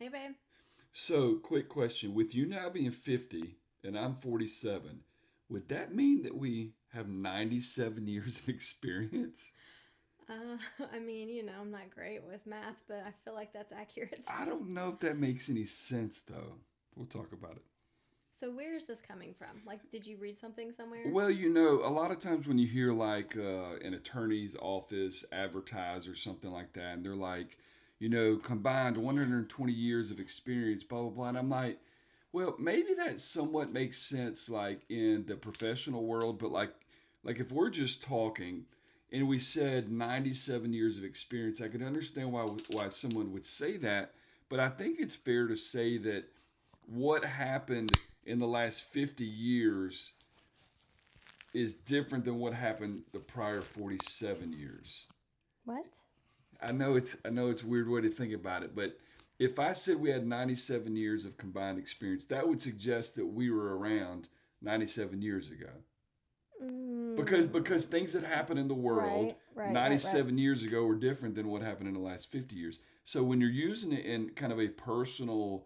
Hey, babe. So, quick question. With you now being 50 and I'm 47, would that mean that we have 97 years of experience? Uh, I'm not great with math, but I feel like that's accurate. I don't know if that makes any sense, though. We'll talk about it. So, where is this coming from? Like, did you read something somewhere? Well, a lot of times when you hear like an attorney's office advertise or something like that, and they're like, combined 120 years of experience, blah, blah, blah. And I'm like, well, maybe that somewhat makes sense, like in the professional world, but like if we're just talking and we said 97 years of experience, I could understand why someone would say that, but I think it's fair to say that what happened in the last 50 years is different than what happened the prior 47 years. What? I know it's a weird way to think about it, but if I said we had 97 years of combined experience, that would suggest that we were around 97 years ago. Because Mm, things that happen in the world right. 97 years ago were different than what happened in the last 50 years. So when you're using it in kind of a personal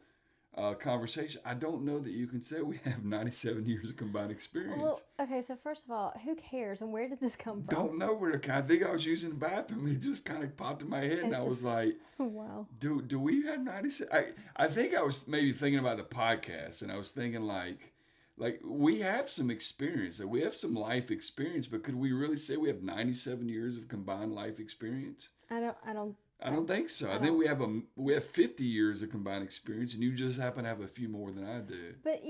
conversation, I don't know that you can say we have 97 years of combined experience. Well, okay, so first of all, who cares and where did this come from? Don't know where to. I think I was using the bathroom. It just kind of popped in my head, and It I was just, like, wow. "Do we have 96?" I think I was maybe thinking about the podcast, and I was thinking like we have some experience, we have some life experience, but could we really say we have 97 years of combined life experience? I don't, I don't, I don't think so. I I think don't. we have 50 years of combined experience, and you just happen to have a few more than I do. But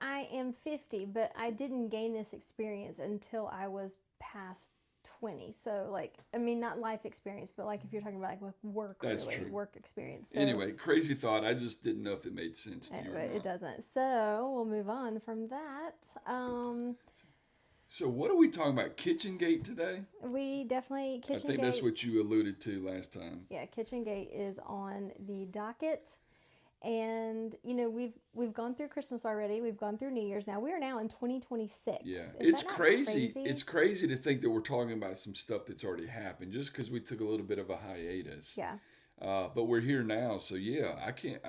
I am 50, but I didn't gain this experience until I was past 20. So, like, not life experience, but like if you're talking about like work That's related true. work experience. So, Anyway, crazy thought. I just didn't know if it made sense to you or it not. doesn't. So, we'll move on from that. So what are we talking about? KitchenGate today? We definitely, I think that's KitchenGate, what you alluded to last time. yeah, KitchenGate is on the docket. And we've gone through Christmas already. We've gone through New Year's. Now we are now in Yeah, 2026. Is it's that not crazy. crazy? It's crazy to think that we're talking about some stuff that's already happened just because we took a little bit of a hiatus. Yeah. But we're here now, so yeah, I can't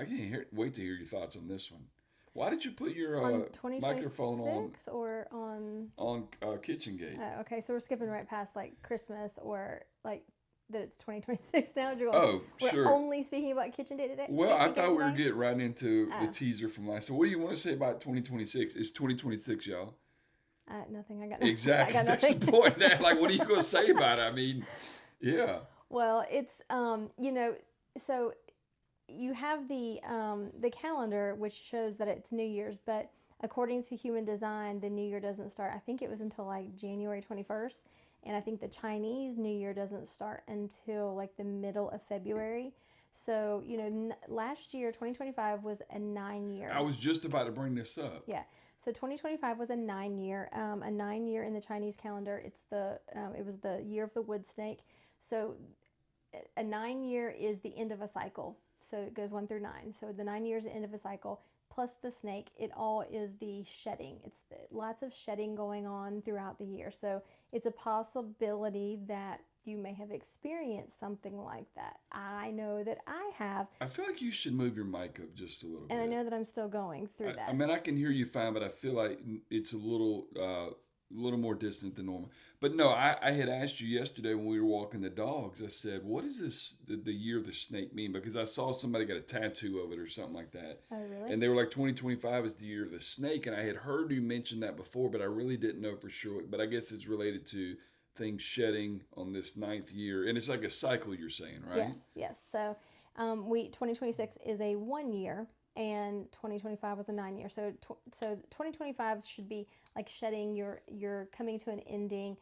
wait to hear your thoughts on this one. Why did you put your On microphone 2026 or on. on KitchenGate? Okay, so we're skipping right past like Christmas or like that it's 2026 now. Oh, We're sure. only speaking about Well, I Kitchen Gate thought we were today. getting right into the Oh, teaser from last. So, what do you want to say about 2026? It's 2026, y'all. nothing. I got no, I Exactly. got That's the nothing. point. That like, what are you going to say about it? I mean, yeah. Well, it's so you have the calendar which shows that it's New Year's, but according to human design, the New Year doesn't start. I think it was until like January 21st, and I think the Chinese New Year doesn't start until like the middle of February. So last year 2025 was a nine I year. was just about to bring this up. Yeah. So 2025 was a 9 year. A 9 year in the Chinese calendar. It was the year of the wood snake. So a 9 year is the end of a cycle. So it goes 1 through 9. So the 9 years, the end of a cycle, plus the snake, it all is the shedding. Lots of shedding going on throughout the year. So it's a possibility that you may have experienced something like that. I know that I have, I feel like you should move your mic up just a little and I bit. know that I'm still going through I that. mean, I can hear you fine, but I feel like it's a little more distant than normal. But no, I had asked you yesterday when we were walking the dogs. I said, "What does the year of the snake mean?" Because I saw somebody got a tattoo of it or something like that, Oh, really? and they were like 2025 is the year of the snake, and I had heard you mention that before, but I really didn't know for sure. But I guess it's related to things shedding on this ninth year, and it's like a cycle. You're saying, right? Yes, yes. So, 2026 is a 1 year, and 2025 was a 9 year. So 2025 should be like shedding. You're coming to an ending.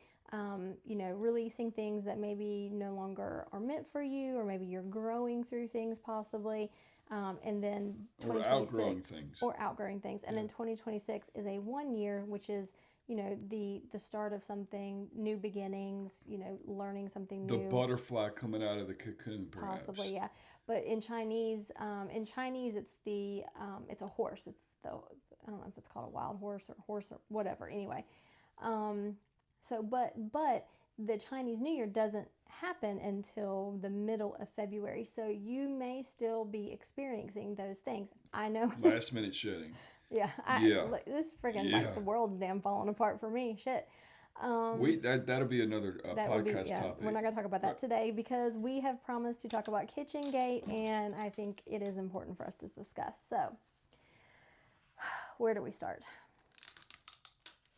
Releasing things that maybe no longer are meant for you, or maybe you're growing through things possibly. And then Or outgrowing 2026 things. or outgrowing things, and Yeah. then 2026 is a 1 year, which is the start of something, new beginnings, learning something The new. butterfly coming out of the cocoon, perhaps. Possibly, yeah. But in Chinese, it's a horse. It's the I don't know if it's called a wild horse or whatever. Anyway, um, but the Chinese New Year doesn't happen until the middle of February. So you may still be experiencing those things. I know. Last minute shedding. Yeah, Yeah. look, this is freaking Yeah. like the world's damn falling apart for me. Shit. That'll be another That would be, podcast yeah, topic. we're not going to talk about that today because we have promised to talk about KitchenGate, and I think it is important for us to discuss. So, where do we start?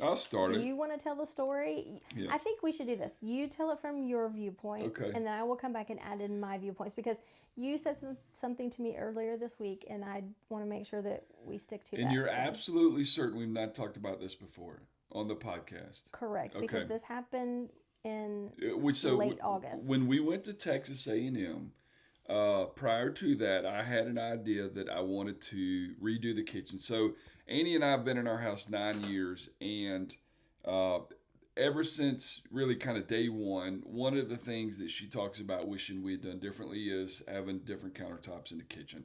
I'll start Do it. you want to tell the story? Yeah. I think we should do this. You tell it from your viewpoint, Okay. and then I will come back and add in my viewpoints because you said something to me earlier this week, and I want to make sure that we stick to that. And you're absolutely certain we've not talked about this before on the podcast. Correct, Okay. because this happened in So late August. When we went to Texas A&M, prior to that, I had an idea that I wanted to redo the kitchen. So Annie and I have been in our house 9 years, and ever since really kind of day one of the things that she talks about wishing we had done differently is having different countertops in the kitchen.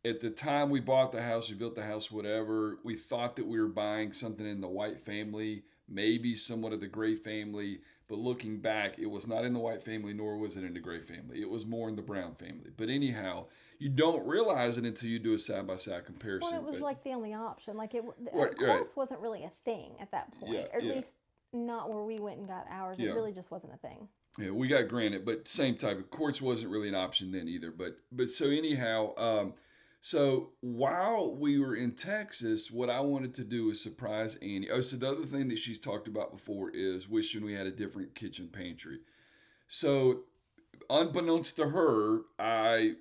At the time we bought the house, we built the house, whatever, we thought that we were buying something in the White family, maybe somewhat of the Gray family. But looking back, it was not in the White family, nor was it in the Gray family. It was more in the Brown family. But anyhow, you don't realize it until you do a side-by-side comparison. Well, it was but, like the only option. Like Right. quartz wasn't really a thing at that point, Yeah, or at yeah. least not where we went and got ours. Yeah. It really just wasn't a thing. Yeah, we got granite, but same type of quartz wasn't really an option then either. But so anyhow, so while we were in Texas, what I wanted to do was surprise Annie. Oh, so the other thing that she's talked about before is wishing we had a different kitchen pantry. So unbeknownst to her, I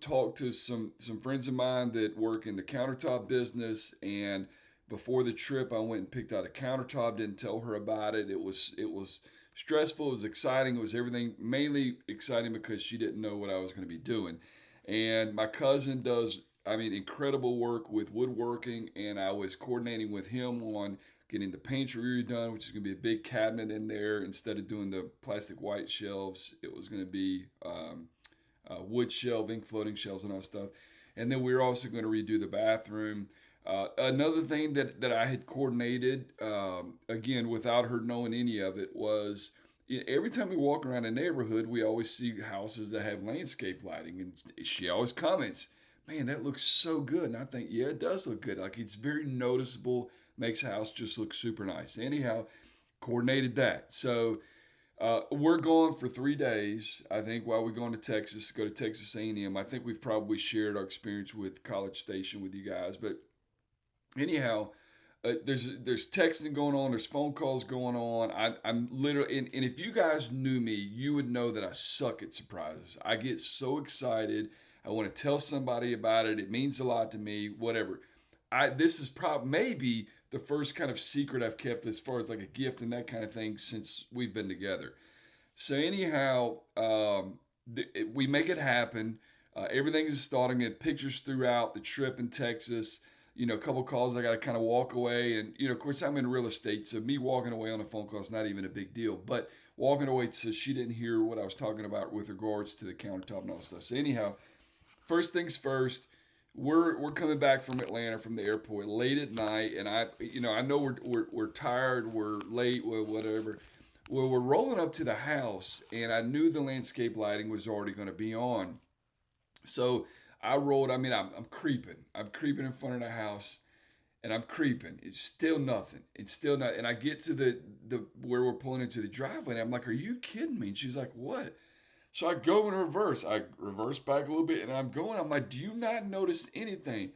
talked to some friends of mine that work in the countertop business, and before the trip I went and picked out a countertop. Didn't tell her about it. It was stressful. It was exciting. It was everything. Mainly exciting because she didn't know what I was going to be doing. And my cousin does, incredible work with woodworking, and I was coordinating with him on getting the pantry redone, which is going to be a big cabinet in there. Instead of doing the plastic white shelves, it was going to be wood shelving, floating shelves, and all that stuff. And then we were also going to redo the bathroom. Another thing that I had coordinated, again, without her knowing any of it, was every time we walk around a neighborhood, we always see houses that have landscape lighting. And she always comments, man, that looks so good. And I think, yeah, it does look good. Like, it's very noticeable, makes a house just look super nice. Anyhow, coordinated that. So we're going for 3 days, I think, while we're going to Texas, go to Texas A&M. I think we've probably shared our experience with College Station with you guys. But anyhow, there's texting going on, there's phone calls going on. I'm literally, and if you guys knew me, you would know that I suck at surprises. I get so excited. I want to tell somebody about it. It means a lot to me, whatever. This is maybe the first kind of secret I've kept as far as like a gift and that kind of thing since we've been together. So anyhow, we make it happen. Everything is starting. At pictures throughout the trip in Texas. A couple calls, I got to kind of walk away. And, of course, I'm in real estate, so me walking away on a phone call is not even a big deal. But walking away so she didn't hear what I was talking about with regards to the countertop and all that stuff. So anyhow, first things first, we're coming back from Atlanta from the airport late at night, and I know we're tired, we're late, whatever. Well, we're rolling up to the house, and I knew the landscape lighting was already going to be on. So I rolled, I'm creeping. I'm creeping in front of the house, and I'm creeping. It's still nothing. It's still not. And I get to the where we're pulling into the driveway, and I'm like, are you kidding me? And she's like, what? So I go in reverse. I reverse back a little bit, and I'm like, do you not notice anything?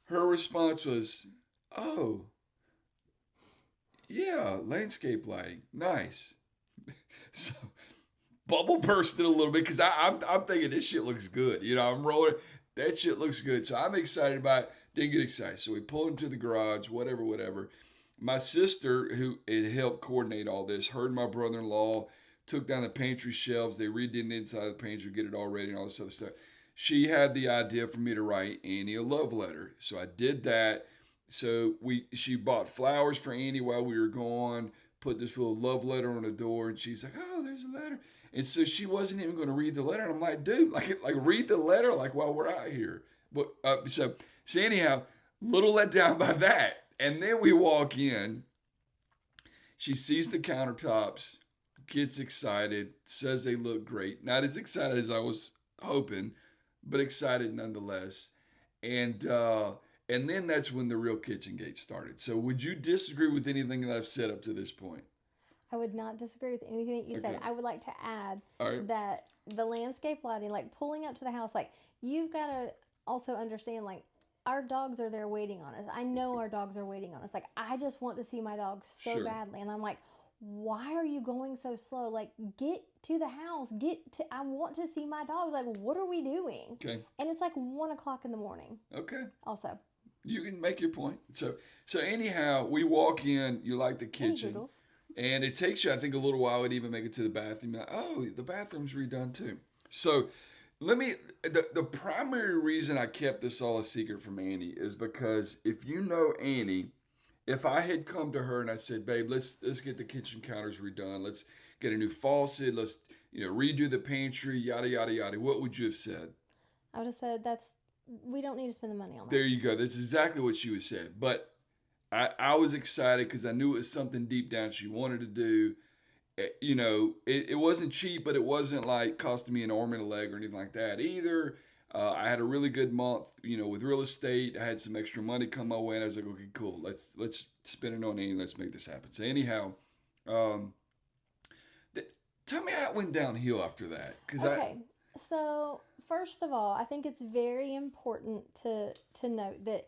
Her response was, oh, yeah, landscape lighting. Nice. So bubble bursted a little bit because I'm thinking this shit looks good. I'm rolling. That shit looks good. So I'm excited about it. Didn't get excited. So we pulled into the garage, whatever. My sister, who had helped coordinate all this, her and my brother-in-law took down the pantry shelves. They redid the inside of the pantry, get it all ready and all this other stuff. She had the idea for me to write Annie a love letter. So I did that. So she bought flowers for Annie while we were gone, put this little love letter on the door, and she's like, oh, there's a letter. And so she wasn't even going to read the letter. And I'm like, dude, like read the letter like while we're out here. But so anyhow, little let down by that. And then we walk in, She sees the countertops, gets excited, says they look great. Not as excited as I was hoping, but excited nonetheless. And and then that's when the real KitchenGate started. So would you disagree with anything that I've said up to this point? I would not disagree with anything that you said. Okay. I would like to add All right. that the landscape lighting, like pulling up to the house, like you've got to also understand, like our dogs are there waiting on us. I know our dogs are waiting on us. Like I just want to see my dogs so Sure. badly, and I'm like, why are you going so slow? Like get to the house. Get to. I want to see my dogs. Like what are we doing? Okay. And it's like 1 o'clock in the morning. Okay. Also, You can make your point. So anyhow, we walk in. You like the hey kitchen, Doodles. and it takes you, I think, a little while to even make it to the bathroom. Like, oh, the bathroom's redone too. So let me. The primary reason I kept this all a secret from Annie is because if you know Annie, if I had come to her and I said, "Babe, let's get the kitchen counters redone. Let's get a new faucet. Let's redo the pantry. Yada yada yada." What would you have said? I would have said we don't need to spend the money on that. There you go. That's exactly what she would say. But I was excited because I knew it was something deep down she wanted to do. It wasn't cheap, but it wasn't like costing me an arm and a leg or anything like that either. I had a really good month, with real estate. I had some extra money come my way, and I was like, okay, cool. Let's spend it on Annie. Let's make this happen. So anyhow, um, tell me how it went downhill after that. Okay, so first of all, I think it's very important to note that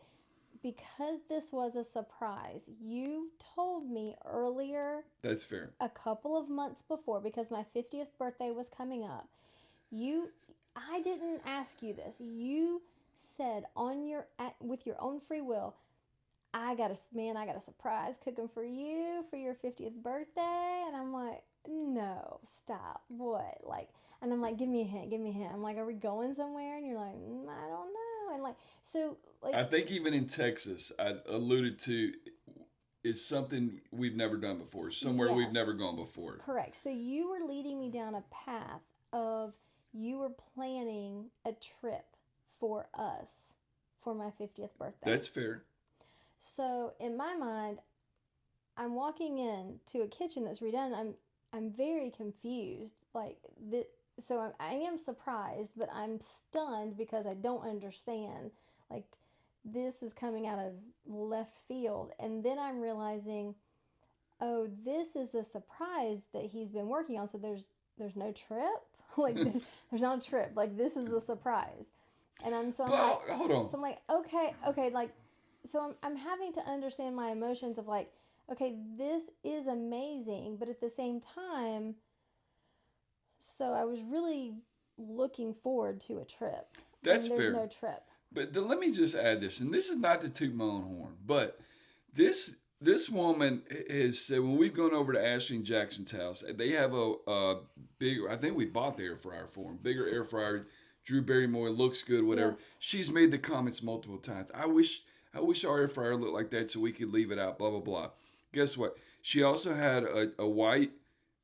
because this was a surprise, you told me earlier, That's fair. a couple of months before, because my 50th birthday was coming up. I didn't ask you this. You said with your own free will, I got a surprise cooking for you for your 50th birthday. And I'm like, no, stop. What? Like, and I'm like, give me a hint, give me a hint. I'm like, are we going somewhere? And you're like, I don't know. And like, so like, I think even in Texas, I alluded to is something we've never done before, somewhere we've never yes, gone before. correct. So you were leading me down a path of you were planning a trip for us for my 50th birthday. That's fair. So in my mind, I'm walking in to a kitchen that's redone. I'm very confused. Like so I am surprised, but I'm stunned because I don't understand. Like this is coming out of left field, and then I'm realizing, oh, this is the surprise that he's been working on. So there's no trip. Like there's not a trip. Like this is the surprise, and I'm Well, hold on. so I'm like, okay, like, so I'm having to understand my emotions of like, okay, this is amazing, but at the same time, so I was really looking forward to a trip, That's and there's fair. no trip. But let me just add this, and this is not to toot my own horn, but this woman has said when we've gone over to Ashley and Jackson's house, they have a bigger. I think we bought the air fryer for them, bigger air fryer. Drew Barrymore looks good, whatever. Yes. She's made the comments multiple times. I wish our air fryer looked like that so we could leave it out. Blah blah blah. Guess what? She also had a white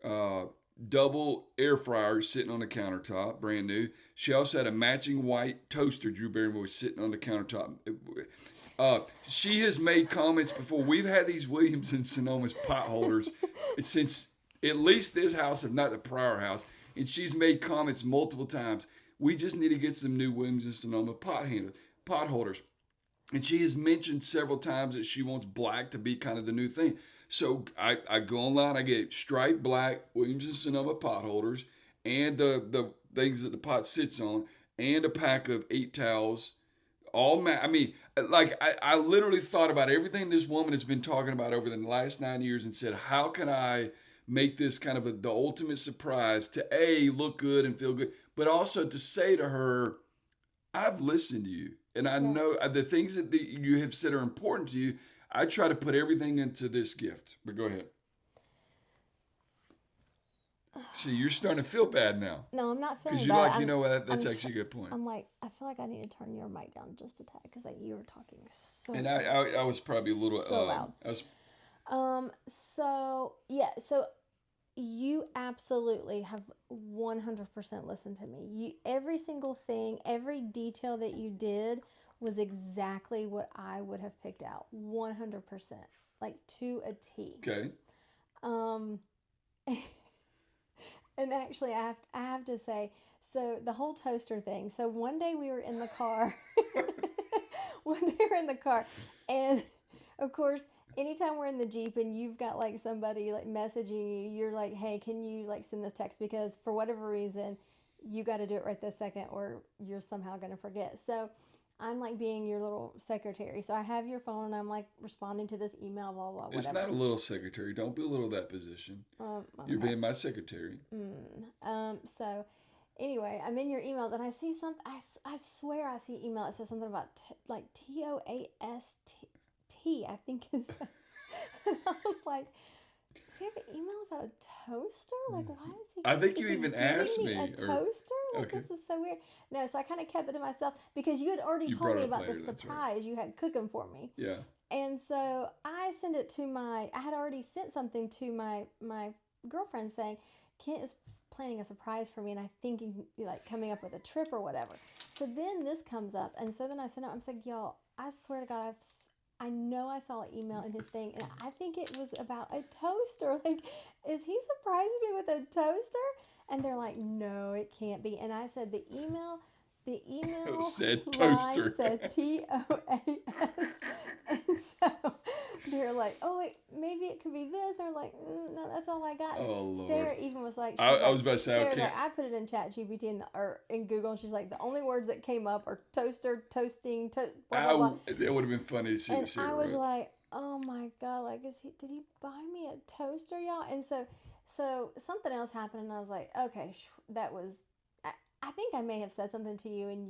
uh, double air fryer sitting on the countertop, brand new. She also had a matching white toaster, Drew Barrymore, sitting on the countertop. She has made comments before. We've had these Williams and Sonoma's pot holders since at least this house, if not the prior house. And she's made comments multiple times. We just need to get some new Williams and Sonoma pot holders. And she has mentioned several times that she wants black to be kind of the new thing. So I go online, I get striped black Williams and Sonoma pot holders and the things that the pot sits on and a pack of 8 towels. I mean, like I literally thought about everything this woman has been talking about over the last 9 years and said, how can I make this kind of the ultimate surprise to look good and feel good, but also to say to her, I've listened to you, and I know Yes. the things that you have said are important to you. I try to put everything into this gift. But go ahead. See, you're starting to feel bad now No, I'm not because feeling you're bad. like, that's I'm actually a good point. I'm like, I feel like I need to turn your mic down just a tad because like you were talking so And so I was probably a little. so loud. I was. So yeah, so you absolutely have 100% listened to me. Every single thing, every detail that you did was exactly what I would have picked out. 100%, like to a T. Okay. Um, and actually, I have to say, so the whole toaster thing. So one day we were in the car. One day we're in the car, and of course, anytime we're in the Jeep and you've got like somebody like messaging you, you're like, hey, can you like send this text, because for whatever reason, you got to do it right this second, or you're somehow gonna forget. So I'm like being your little secretary. So I have your phone and I'm like responding to this email, blah blah, It's whatever. not a little secretary. Don't belittle that position. You're Okay. being my secretary. So anyway, I'm in your emails and I see something. I swear I see email that says something about like TOAST. I think it says. And I was like, does he have an email about a toaster? Like, why is he? I think Is you he even giving asked me a me. toaster? Like, Okay. this is so weird. No, so I kind of kept it to myself because you had already You told brought me it up about the later. That's right. surprise you had cooking for me. Yeah. And so I sent it to I had already sent something to my girlfriend saying, Kent is planning a surprise for me, and I think he's like coming up with a trip or whatever. So then this comes up, and so then I sent it. I'm like, y'all, I swear to God, I know I saw an email in his thing, and I think it was about a toaster. Like, is he surprising me with a toaster? And they're like, no, it can't be. And I said, the email Said line toaster. said TOAS. And so they're like, oh, wait, maybe it could be this. They're like, no, that's all I got. And Oh Lord. Sarah even was like, I was about to say, Sarah's okay. like, I put it in ChatGPT or in Google, and she's like, the only words that came up are toaster, toasting, blah blah blah. It would have been funny to see And what Sarah I was wrote. like, oh my God, like, did he buy me a toaster, y'all? And so something else happened, and I was like, okay, that was. I think I may have said something to you, and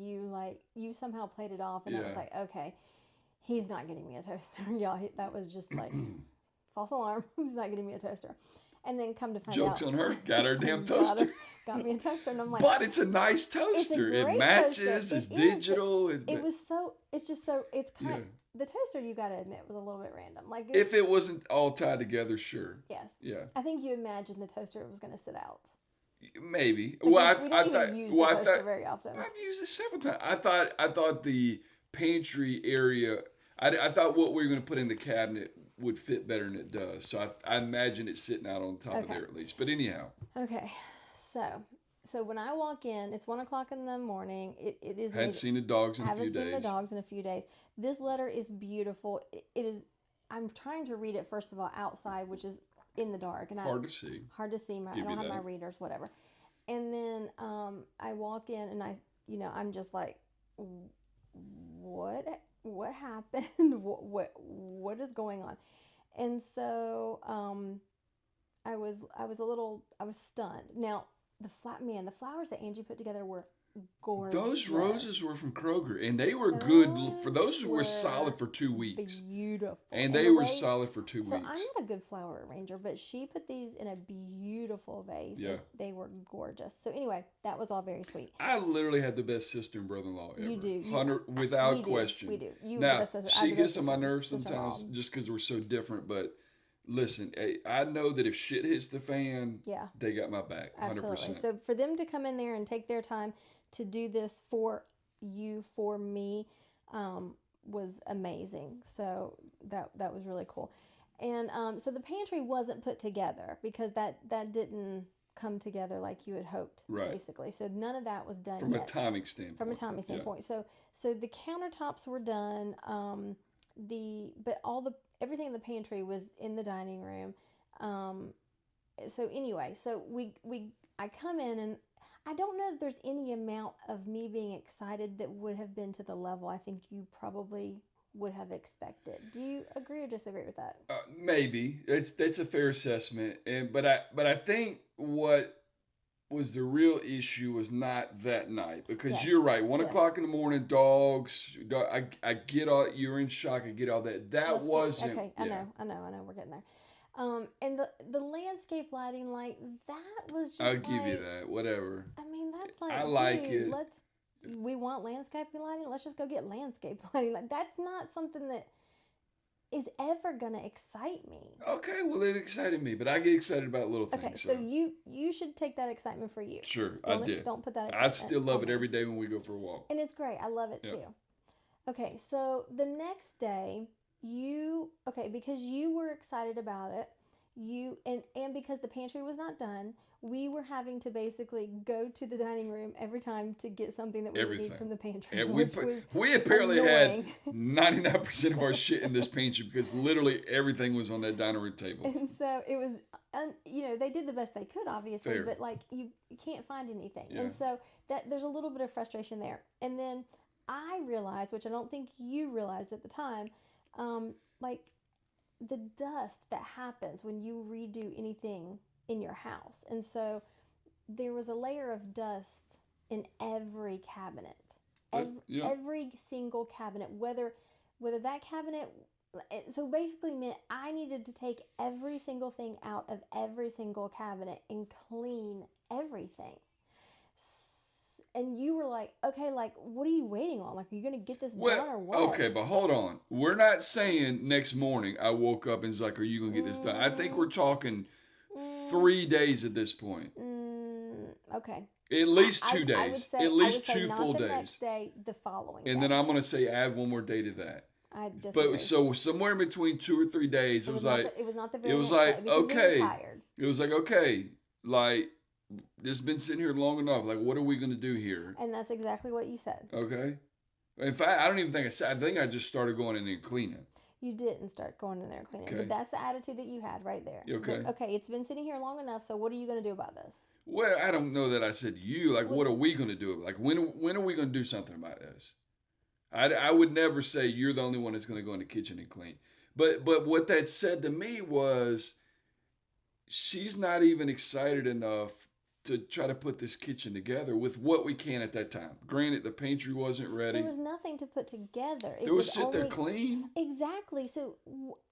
you somehow played it off, and I was Yeah. like, okay, he's not getting me a toaster, y'all. That was just like false alarm. He's not getting me a toaster. And then come to find Joke's out, on her. Got her a damn toaster. got me a toaster, and I'm like, But it's a nice it's a toaster. It great toaster. matches. It's It is, but digital. it was so. It's just so. It's kind. Yeah. The toaster, you got to admit, was a little bit random. Like, If it wasn't all tied together, sure. yes, Yeah. I think you imagined the toaster was going to sit out. Maybe. Like, Well, we I don't thought. even use Well, the I toaster thought very often. I've used it several times. I thought the pantry area. I thought what we were going to put in the cabinet would fit better than it does. So I imagine it's sitting out on top of Okay. there at least. But anyhow, Okay, so when I walk in, it's 1 o'clock in the morning. It is. hadn't seen the dogs in I a few haven't seen the days. dogs in a few days. This letter is beautiful. It is. I'm trying to read it first of all outside, which is in the dark, and Hard to see. hard to see. I Give don't you have my that. readers, whatever. And then I walk in, and I'm just like, what happened? What is going on? And so I was stunned. Now the flowers that Angie put together were gorgeous. Those roses were from Kroger, and they were good. For those were solid for 2 weeks, beautiful, and the they were way. solid for 2 So weeks. I'm not a good flower arranger, but she put these in a beautiful vase. Yeah. And they were gorgeous. So anyway, that was all very sweet. I literally had the best sister and brother-in-law ever. You do. 100 without we do. question. We do. You Now, have the best sister. I have she the gets best on my sister- nerves sister-in-law. sometimes just because we're so different, but listen, I know that if shit hits the fan, Yeah. they got my back, 100%. Absolutely. So for them to come in there and take their time to do this for you, for me, was amazing. So that was really cool. And so the pantry wasn't put together because that didn't come together like you had hoped, Right. basically. So none of that was done From yet. a timing standpoint. From a timing standpoint. So the countertops were done. But everything in the pantry was in the dining room. So anyway, I come in, and I don't know if there's any amount of me being excited that would have been to the level I think you probably would have expected. Do you agree or disagree with that? Maybe that's a fair assessment, but I think what was the real issue was not that night, because Yes. you're right. 1 o'clock Yes. in the morning, dogs. I get all. You're in shock. I get all that. Let's Wasn't. okay. I know. We're getting there. And the landscape lighting, like, that was just I'll give you like, that. Whatever. I mean, that's like, I like dude, it. we want landscape lighting. Let's just go get landscape lighting. Like, that's not something that is ever gonna excite me. Okay, well, it excited me, but I get excited about little things. Okay, so you should take that excitement for you. Sure, Don't, I did. Don't put that I excitement still love on it me. every day when we go for a walk. And it's great. I love it too. Okay, so the next day, because you were excited about it, And because the pantry was not done, we were having to basically go to the dining room every time to get something that we would need from the pantry, And which was we apparently annoying. had 99% of our shit in this pantry because literally everything was on that dining room table. And so it was, they did the best they could, obviously, Fair. but like you can't find anything. Yeah. And so that there's a little bit of frustration there. And then I realized, which I don't think you realized at the time, like the dust that happens when you redo anything in your house. And so there was a layer of dust in every cabinet. Every single cabinet, whether that cabinet, so basically meant I needed to take every single thing out of every single cabinet and clean everything. And you were like, okay, like, what are you waiting on? Like, are you going to get this done or what? Okay, but hold on. We're not saying next morning I woke up and it's like, are you going to get this done? I think we're talking 3 days at this point. Okay. At least 2 days. I would say, at least I would say two not full the days. Next day, the following And day. then I'm going to say add one more day to that. I disagree. But so somewhere in between 2 or 3 days, it was like, it was not the very it was next like, day because okay. we were tired. It was like, okay, like, this has been sitting here long enough. Like, what are we going to do here? And that's exactly what you said. Okay. In fact, I don't even think I said, I think I just started going in there and cleaning. You didn't start going in there and cleaning. Okay. But that's the attitude that you had right there. Okay. Okay, it's been sitting here long enough, so what are you going to do about this? Well, I don't know that I said you. Like, what are we going to do? Like, when are we going to do something about this? I would never say you're the only one that's going to go in the kitchen and clean. But what that said to me was she's not even excited enough to try to put this kitchen together with what we can at that time. Granted, the pantry wasn't ready. There was nothing to put together. It was sit there clean. Exactly. So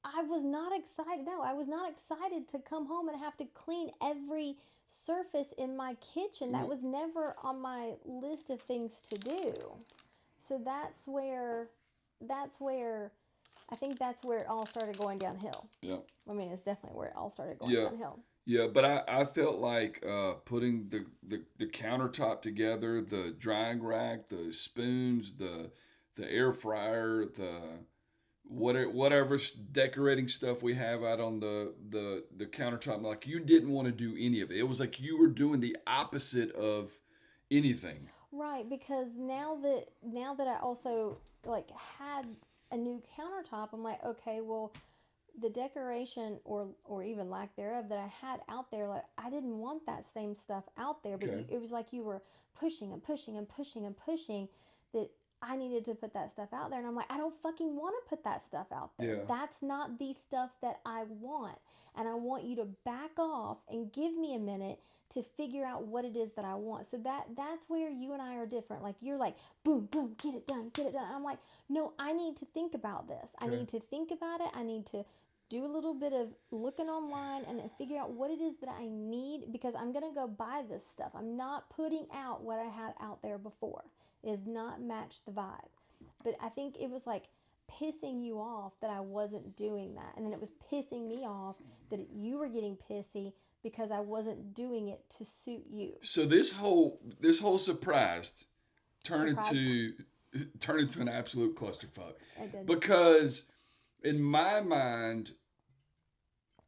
I was not excited. No, I was not excited to come home and have to clean every surface in my kitchen. That was never on my list of things to do. So that's where I think that's where it all started going downhill. Yeah. I mean, it's definitely where it all started going downhill. Yeah, but I felt like putting the countertop together, the drying rack, the spoons, the air fryer, the whatever decorating stuff we have out on the countertop, like you didn't want to do any of it. It was like you were doing the opposite of anything. Right, because now that I also like had a new countertop, I'm like, okay, well, the decoration or even lack thereof that I had out there, like I didn't want that same stuff out there, but it was like you were pushing and pushing and pushing and pushing that I needed to put that stuff out there. And I'm like, I don't fucking want to put that stuff out there. Yeah. That's not the stuff that I want. And I want you to back off and give me a minute to figure out what it is that I want. So that's where you and I are different. Like you're like, boom, boom, get it done, get it done. I'm like, no, I need to think about this. I need to think about it. I need to do a little bit of looking online and figure out what it is that I need, because I'm going to go buy this stuff. I'm not putting out what I had out there before. It does not match the vibe. But I think it was like pissing you off that I wasn't doing that. And then it was pissing me off that you were getting pissy because I wasn't doing it to suit you. So this whole surprise turned into an absolute clusterfuck. It did. Because in my mind,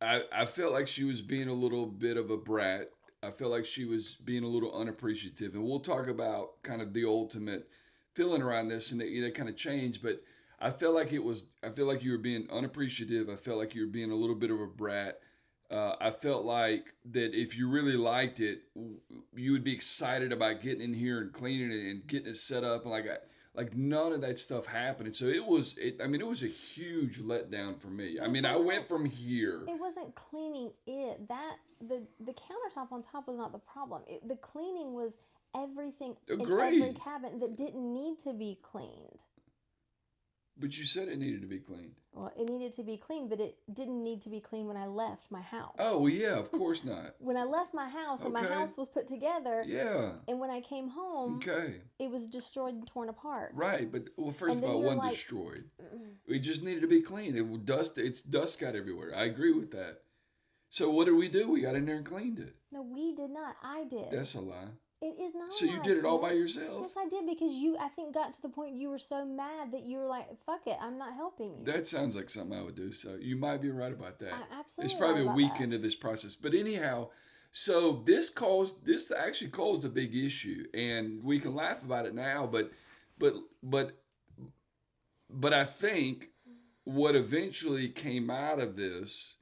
I felt like she was being a little bit of a brat. I felt like she was being a little unappreciative. And we'll talk about kind of the ultimate feeling around this and that kind of changed. But I felt like you were being unappreciative. I felt like you were being a little bit of a brat. I felt like that if you really liked it, you would be excited about getting in here and cleaning it and getting it set up. And like none of that stuff happened. And so it was a huge letdown for me. I mean, I went from here. It wasn't cleaning it. The countertop on top was not the problem. The cleaning was everything in every cabinet that didn't need to be cleaned. But you said it needed to be cleaned. Well, it needed to be cleaned, but it didn't need to be cleaned when I left my house. Oh, yeah, of course not. When I left my house and my house was put together. Yeah. And when I came home, it was destroyed and torn apart. Right, but first of all, it wasn't destroyed. It just needed to be cleaned. It's dust got everywhere. I agree with that. So what did we do? We got in there and cleaned it. No, we did not. I did. That's a lie. It is not So a you lot, did it all Ken. by yourself? Yes, I did, because I think, got to the point you were so mad that you were like, fuck it, I'm not helping you. That sounds like something I would do. So you might be right about that. I'm It's absolutely right probably a about week that. into this process. But anyhow, so this actually caused a big issue, and we can laugh about it now, but but but I think what eventually came out of this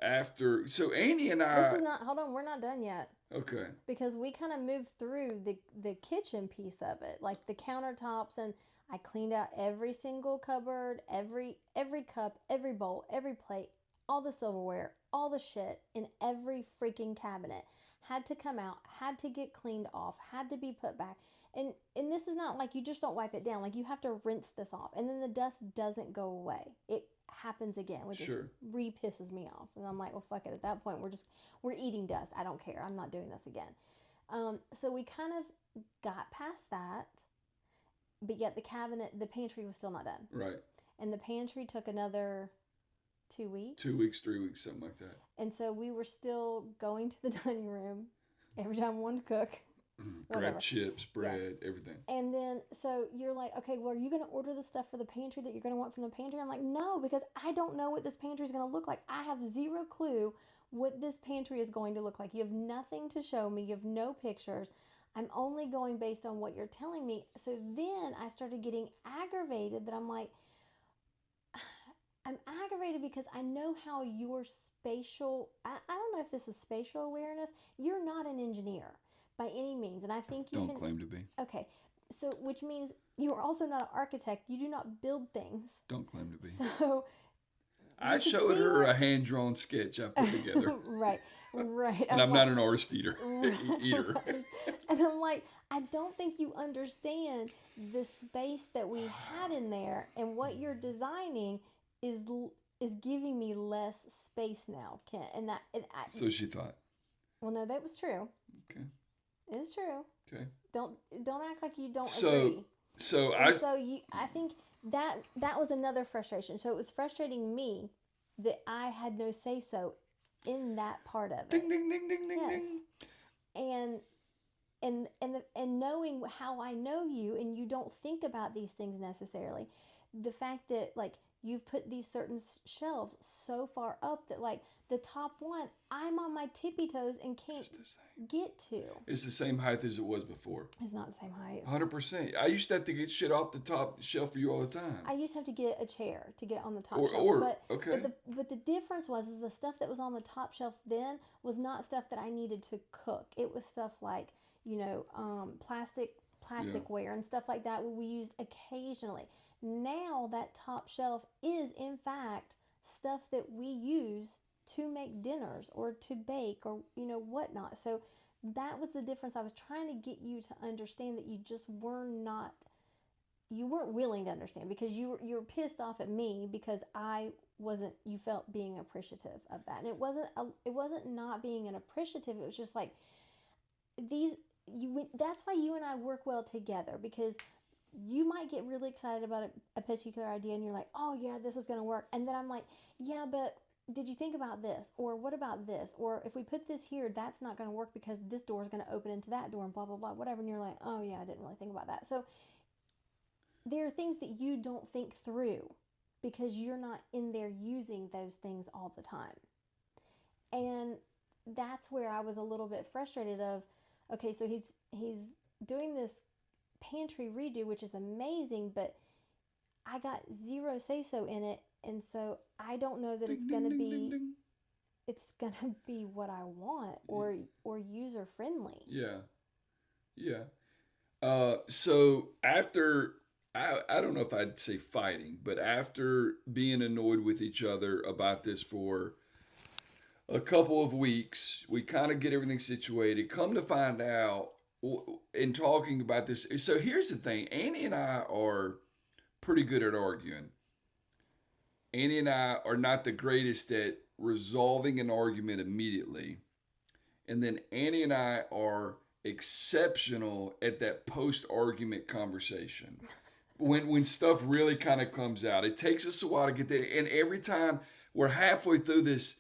after, so Andy and This I, is not, hold on, we're not done yet. okay, Because we kind of moved through the kitchen piece of it, like the countertops, and I cleaned out every single cupboard, every cup, every bowl, every plate, all the silverware, all the shit in every freaking cabinet had to come out, had to get cleaned off, had to be put back. And this is not like you just don't wipe it down. Like, you have to rinse this off, and then the dust doesn't go away. It happens again, which just sure, pisses me off. And I'm like, well, fuck it. At that point, we're eating dust. I don't care. I'm not doing this again. So we kind of got past that, but yet the pantry was still not done. right, And the pantry took another 2 weeks. 2 weeks, 3 weeks, something like that. And so we were still going to the dining room every time we wanted to cook. Grab chips, bread, everything. And then, so you're like, okay, well, are you going to order the stuff for the pantry that you're going to want from the pantry? I'm like, no, because I don't know what this pantry is going to look like. I have zero clue what this pantry is going to look like. You have nothing to show me. You have no pictures. I'm only going based on what you're telling me. So then I started getting aggravated that I'm like, I'm aggravated because I know how your spatial, I don't know if this is spatial awareness. You're not an engineer by any means. And I think you Don't claim to be. Okay. So, which means you are also not an architect. You do not build things. Don't claim to be. So, I showed her a hand-drawn sketch I put together. right. And I'm not an artist either. Either. Right. And I'm like, I don't think you understand the space that we had in there, and what you're designing is giving me less space now, Kent. And So she thought. Well, no, that was true. Okay. It was true. Okay. Don't act like you don't agree. I think that was another frustration. So it was frustrating me that I had no say so in that part of it. Ding ding ding ding ding Yes. ding. And knowing how I know you, and you don't think about these things necessarily. The fact that, like, you've put these certain shelves so far up that, like, the top one, I'm on my tippy toes and can't get to. It's the same height as it was before. It's not the same height. 100%. I used to have to get shit off the top shelf for you all the time. I used to have to get a chair to get on the top shelf. But the difference was the stuff that was on the top shelf then was not stuff that I needed to cook. It was stuff like, plasticware and stuff like that we used occasionally. Now that top shelf is, in fact, stuff that we use to make dinners or to bake or whatnot. So that was the difference. I was trying to get you to understand that you just weren't willing to understand, because you were pissed off at me because you felt being appreciative of that. And it wasn't not being an appreciative. It was just like, that's why you and I work well together, because you might get really excited about a particular idea and you're like, oh yeah, this is going to work. And then I'm like, yeah, but did you think about this? Or what about this? Or if we put this here, that's not going to work because this door is going to open into that door and blah, blah, blah, whatever. And you're like, oh yeah, I didn't really think about that. So there are things that you don't think through because you're not in there using those things all the time. And that's where I was a little bit frustrated of, okay, so he's doing this pantry redo, which is amazing, but I got zero say-so in it, and so I don't know that it's gonna be what I want or user friendly. Yeah. So after, I don't know if I'd say fighting, but after being annoyed with each other about this for a couple of weeks, we kind of get everything situated. Come to find out, in talking about this, so here's the thing: Annie and I are pretty good at arguing. Annie and I are not the greatest at resolving an argument immediately, and then Annie and I are exceptional at that post-argument conversation. When stuff really kind of comes out, it takes us a while to get there, and every time we're halfway through this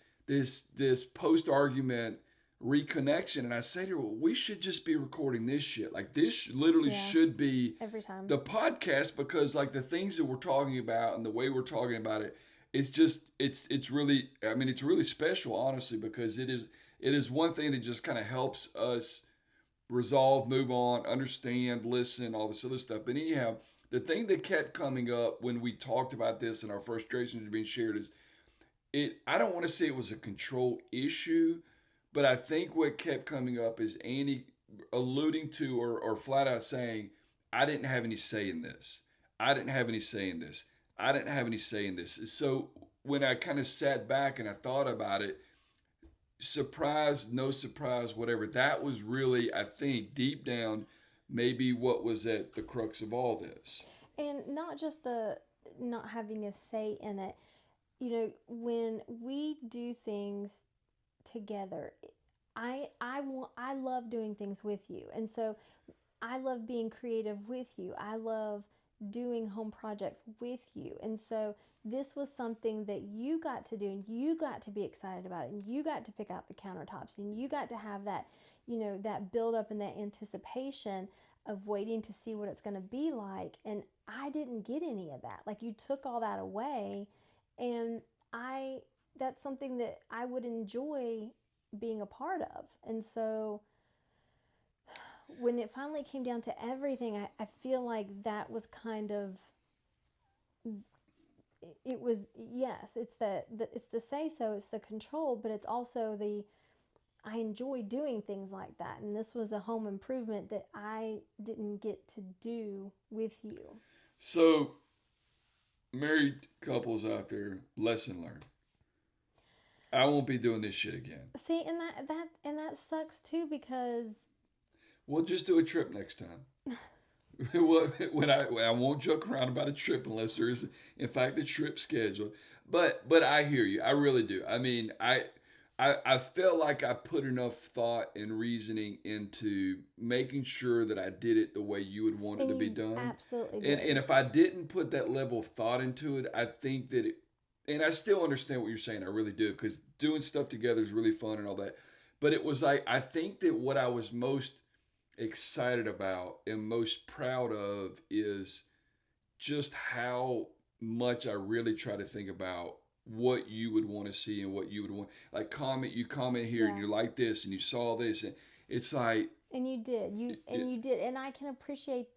post-argument reconnection. And I say to her, well, we should just be recording this shit. Like this literally Yeah, should be every time. the podcast, because like the things that we're talking about and the way we're talking about it, it's just it's really, I mean, it's really special, honestly, because it is one thing that just kind of helps us resolve, move on, understand, listen, all this other stuff. But anyhow, the thing that kept coming up when we talked about this and our frustrations were being shared is it. I don't want to say it was a control issue, but I think what kept coming up is Annie alluding to, or flat out saying, I didn't have any say in this. I didn't have any say in this. I didn't have any say in this. So when I kind of sat back and I thought about it, surprise, no surprise, whatever, that was really, I think, deep down, maybe what was at the crux of all this. And not just the not having a say in it. You know, when we do things together, I love doing things with you. And so I love being creative with you. I love doing home projects with you. And so this was something that you got to do and you got to be excited about it and you got to pick out the countertops and you got to have that, that build up and that anticipation of waiting to see what it's going to be like. And I didn't get any of that. Like you took all that away, and I that's something that I would enjoy being a part of. And so when it finally came down to everything, I feel like that was kind of, it was, yes, it's it's the say so, it's the control, but it's also the, I enjoy doing things like that. And this was a home improvement that I didn't get to do with you. So, married couples out there, lesson learned. I won't be doing this shit again. See, and that sucks too, because We'll just do a trip next time. When I won't joke around about a trip unless there is, in fact, a trip scheduled. But I hear you. I really do. I mean, I felt like I put enough thought and reasoning into making sure that I did it the way you would want it and to be you done. absolutely And did. if I didn't put that level of thought into it, I think that it, and I still understand what you're saying. I really do, because doing stuff together is really fun and all that. But it was like, I think that what I was most excited about and most proud of is just how much I really try to think about what you would want to see and what you would want. Like you comment here and Yeah. you're like this and you saw this, and it's like And you did. it, it, You did. And I can appreciate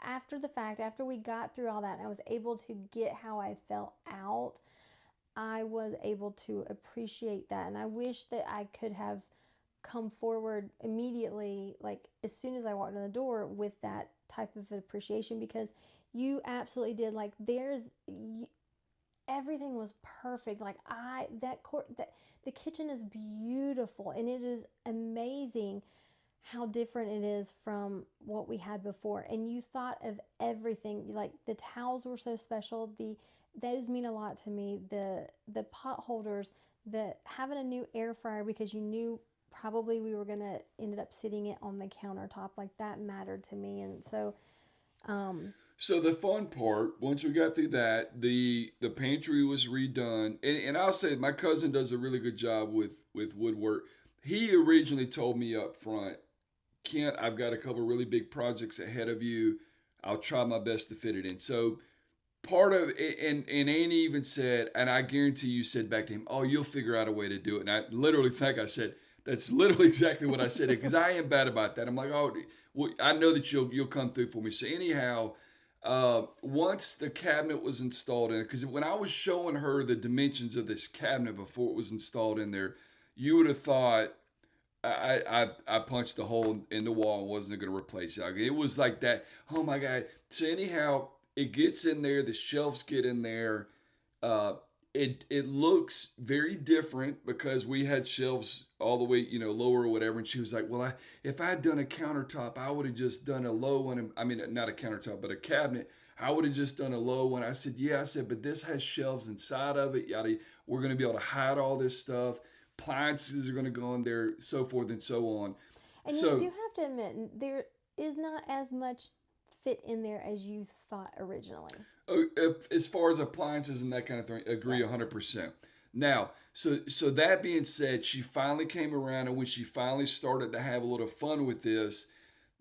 after the fact, after we got through all that and I was able to get how I felt out, I was able to appreciate that. And I wish that I could have come forward immediately, like as soon as I walked in the door, with that type of appreciation, because you absolutely did. Like everything was perfect. Like that the kitchen is beautiful and it is amazing how different it is from what we had before. And you thought of everything. Like the towels were so special. Those mean a lot to me. The pot holders, the having a new air fryer, because you knew probably we were gonna ended up sitting it on the countertop, like that mattered to me. And so um so the fun part, once we got through that, the pantry was redone, and I'll say my cousin does a really good job with woodwork. He originally told me up front, Kent, I've got a couple really big projects ahead of you. I'll try my best to fit it in. So part of it, and Annie even said, and I guarantee you said back to him, "Oh, you'll figure out a way to do it." And I literally think I said, "That's literally exactly what I said," because I am bad about that. I'm like, "Oh, well, I know that you'll come through for me." So anyhow, once the cabinet was installed in, because when I was showing her the dimensions of this cabinet before it was installed in there, you would have thought I punched a hole in the wall and wasn't going to replace it. It was like that. Oh my god! So anyhow, it gets in there. The shelves get in there. Uh, it looks very different because we had shelves all the way lower or whatever. And she was like, "Well, if I had done a countertop, I would have just done a low one. I mean, not a countertop, but a cabinet. I would have just done a low one." I said, "Yeah." I said, "But this has shelves inside of it. Yada. We're going to be able to hide all this stuff. Appliances are going to go in there, so forth and so on." and you do So, have to admit there is not as much fit in there as you thought originally. as far as appliances and that kind of thing, agree Yes. 100%. Now, so that being said, she finally came around, and when she finally started to have a little fun with this,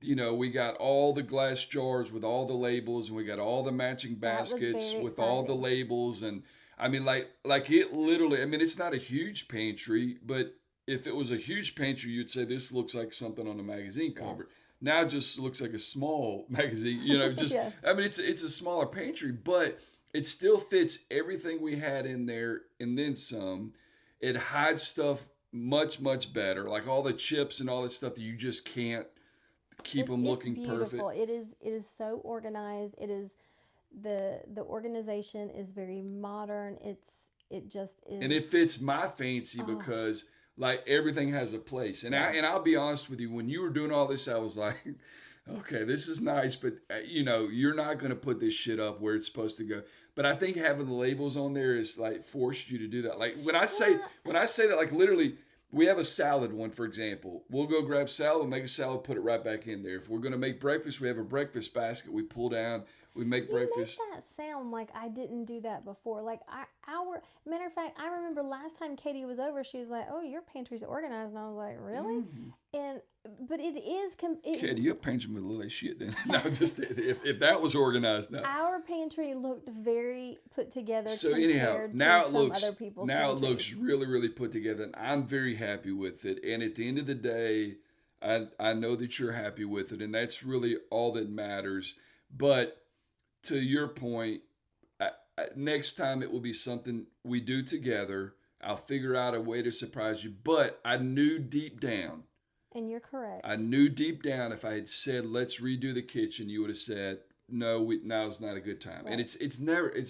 we got all the glass jars with all the labels, and we got all the matching That was baskets very with all the exciting. labels, and I mean, like it literally. I mean, it's not a huge pantry, but if it was a huge pantry, you'd say this looks like something on a magazine cover. Yes. Now it just looks like a small magazine. Just Yes. I mean, it's a smaller pantry, but it still fits everything we had in there, and then some. It hides stuff much better, like all the chips and all that stuff that you just can't keep them It's looking beautiful. perfect. It is so organized. It is the organization is very modern. It just And it is. fits my fancy Oh, because like everything has a place. And yeah. I'll be honest with you, when you were doing all this, I was like, okay, this is nice, but you're not going to put this shit up where it's supposed to go. But I think having the labels on there is like forced you to do that. Like Well, when I say that, like literally, we have a salad one, for example. We'll go grab salad, we'll make a salad, put it right back in there. If we're going to make breakfast, we have a breakfast basket. We pull down, we make you make breakfast. that sound like I didn't do that before. Like our matter of fact, I remember last time Katie was over, she was like, "Oh, your pantry's organized," and I was like, "Really?" Mm-hmm. And but it is Katie, you're painting me with a little shit then. No, just if that was organized now. our pantry looked very put together So anyhow, compared to some other people's now it looks pantries. really put together, and I'm very happy with it. And at the end of the day, I know that you're happy with it, and that's really all that matters. But to your point, next time it will be something we do together. I'll figure out a way to surprise you. But And you're I correct. knew deep down if I had said let's redo the kitchen, you would have said no. Now's not a good time, and Right. it's never going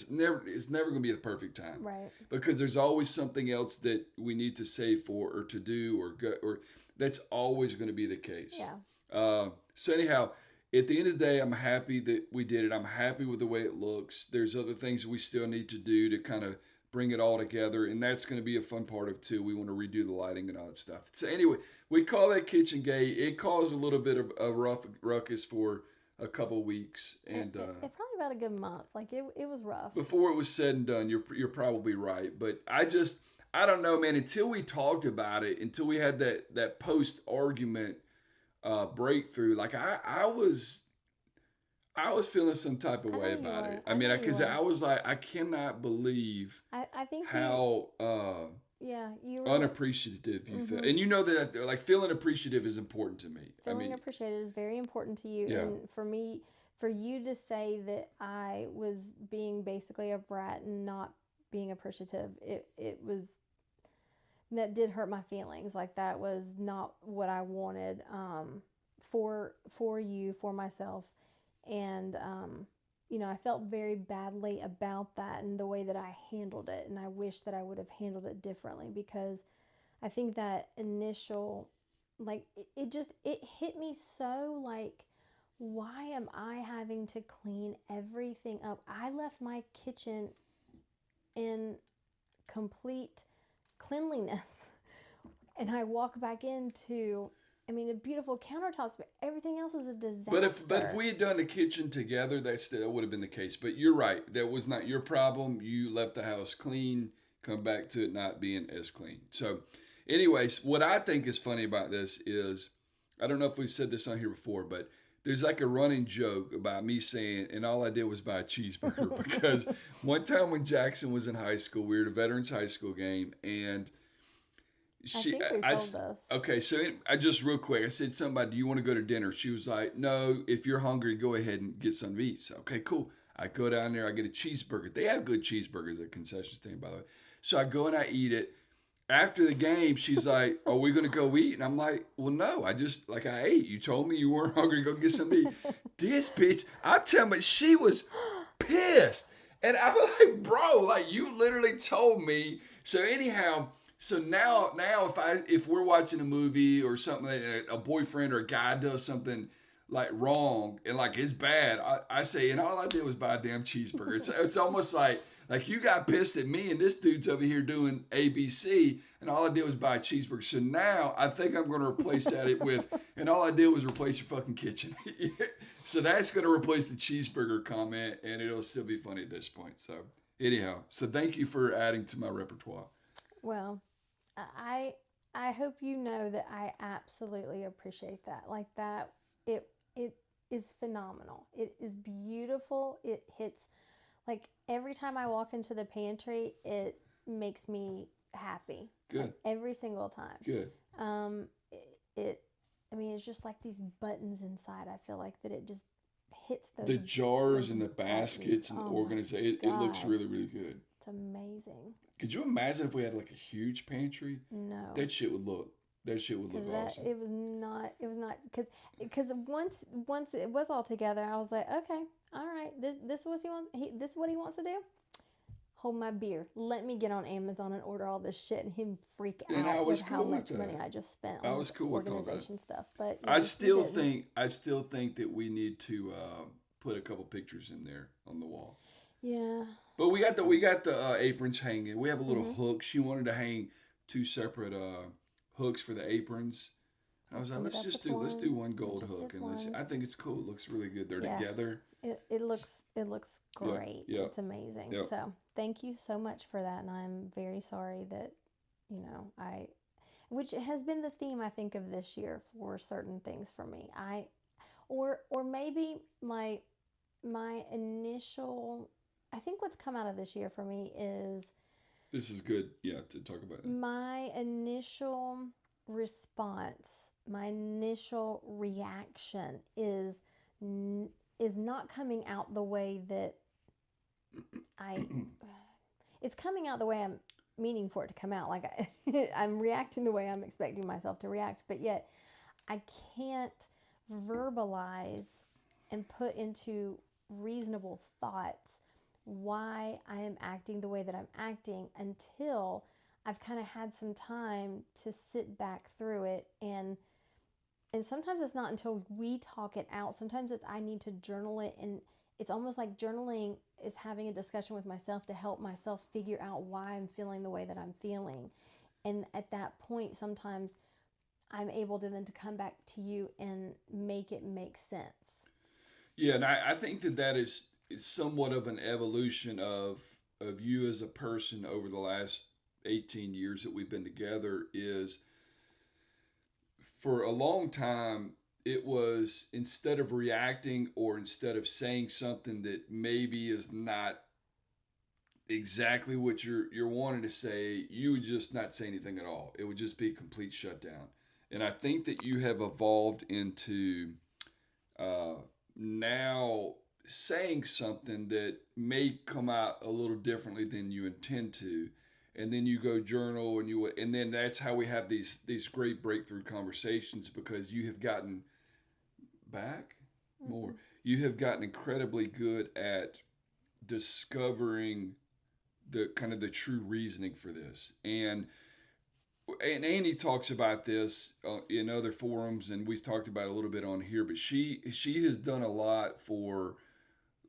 to be the perfect time Right. because there's always something else that we need to save for or to do or go or that's always going to be the case. Yeah. So anyhow, at the end of the day, I'm happy that we did it. I'm happy with the way it looks. There's other things we still need to do to kind of bring it all together, and that's going to be a fun part of it too. We want to redo the lighting and all that stuff. So anyway, we call that KitchenGate. It caused a little bit of a rough ruckus for a couple weeks, and It probably about a good month. Like it was rough. before it was said and done, you're probably right. But I don't know, man. Until we talked about it, until we had that post argument breakthrough, like I was feeling some type of I know way you about were. it. I I mean, know you because were. I was like, I cannot believe I think you. how Yeah, you were. unappreciative you feel, Mm-hmm. and you know that like feeling appreciative is important to me. I Feeling mean, appreciated is very important to you, yeah, and for me, for you to say that I was being basically a brat and not being appreciative, it was that did hurt my feelings. Like that was not what I wanted for you, for myself, and I felt very badly about that and the way that I handled it, and I wish that I would have handled it differently because I think that initial, like it hit me so like, why am I having to clean everything up? I left my kitchen in complete cleanliness and I walk back into, I mean, a beautiful countertops, but everything else is a but if disaster. we had done the kitchen together, that still would have been the case. But you're right, that was not your problem. You left the house clean, come back to it not being as clean. So, anyways, what I think is funny about this is, I don't know if we've said this on here before, but there's like a running joke about me saying, and all I did was buy a cheeseburger because one time when Jackson was in high school, we were at a veterans high school game, and I she think we've I told this. okay, so I just real quick, I said something about, do you want to go to dinner? She was like, no, if you're hungry, go ahead and get something to eat. So okay, cool. I go down there, I get a cheeseburger. They have good cheeseburgers at concession stand, by the way. So I go and I eat it. After the game, she's like, are we gonna go eat? And I'm like, well, no, I just like I ate. You told me you weren't hungry, go get something to eat. This bitch, I'm telling you, she was pissed. And I'm like, bro, like you literally told me. So anyhow, so now if we're watching a movie or something, a boyfriend or a guy does something like wrong and like it's bad, I say, and all I did was buy a damn cheeseburger. It's almost like you got pissed at me and this dude's over here doing ABC and all I did was buy a cheeseburger. So now I think I'm going to replace that with, and all I did was replace your fucking kitchen. So that's going to replace the cheeseburger comment and it'll still be funny at this point. So anyhow, so thank you for adding to my repertoire. Well, I I hope you know that I absolutely appreciate that. Like that, it is phenomenal. It is beautiful. It hits like every time I walk into the pantry, it makes me happy. Like Good, every single time. good. It I mean, it's just like these buttons inside. I feel like that it just hits The jars those and the buttons. baskets and the Oh my organization, it looks God, really, really good. it's amazing. Could you imagine if we had like a huge pantry? No, That shit would look. That shit would because look that awesome. it was not because once it was all together, I was like, okay, all right, this is what he wants. This is what he wants to do. Hold my beer. Let me get on Amazon and order all this shit, and him freak And I out with was how cool with much money that. I just spent I on was this cool with all that. organization stuff. But I he still didn't. think I still think that we need to put a couple pictures in there on the wall. Yeah. But we got the aprons hanging. We have a little Mm-hmm. hook. She wanted to hang two separate hooks for the aprons. I was like, Ended let's up just with do let's do one. one We gold just hook, did and one. I think it's cool. It looks really good. They're Yeah. together. It looks Yeah, great. yeah, It's amazing. yeah. So thank you so much for that, and I'm very sorry that I which has been the theme I think of this year for certain things for me. Or maybe my initial I think what's come out of this year for me is This is good. Yeah, to talk about it. my initial response, my initial reaction is not coming out the way that I it's coming out the way I'm meaning for it to come out. Like I'm reacting the way I'm expecting myself to react, but yet I can't verbalize and put into reasonable thoughts why I am acting the way that I'm acting until I've kind of had some time to sit back through it and sometimes it's not until we talk it out. Sometimes it's I need to journal it, and it's almost like journaling is having a discussion with myself to help myself figure out why I'm feeling the way that I'm feeling. And at that point, sometimes I'm able to then to come back to you and make it make sense. Yeah, and I think that is somewhat of an evolution of you as a person over the last 18 years that we've been together. Is for a long time it was instead of reacting or instead of saying something that maybe is not exactly what you're wanting to say, you would just not say anything at all. It would just be a complete shutdown. And I think that you have evolved into uh, now saying something that may come out a little differently than you intend to, and then you go journal and then that's how we have these great breakthrough conversations because you have gotten back more. Mm-hmm. You have gotten incredibly good at discovering the kind of the true reasoning for this. And Annie talks about this in other forums, and we've talked about it a little bit on here. But she has done a lot for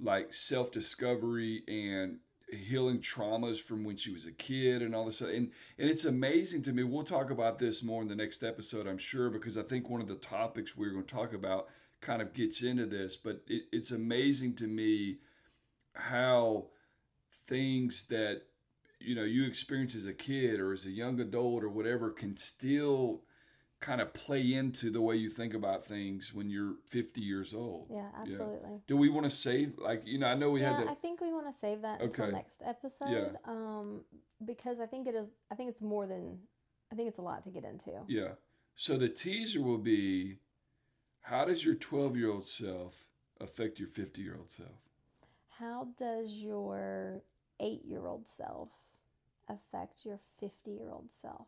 like self discovery and healing traumas from when she was a kid and all this. And it's amazing to me. We'll talk about this more in the next episode, I'm sure, because I think one of the topics we're going to talk about kind of gets into this. But it's amazing to me how things that you experience as a kid or as a young adult or whatever can still kind of play into the way you think about things when you're 50 years old. Yeah, Yeah. absolutely. Do we want to save like I know we had Yeah, to. I think we want to save that until Okay. next Yeah. episode, because I think it's more than, I think it's a lot to get into. Yeah. So the teaser will be, how does your 12-year-old self affect your 50-year-old self? How does your 8-year-old self affect your 50-year-old self?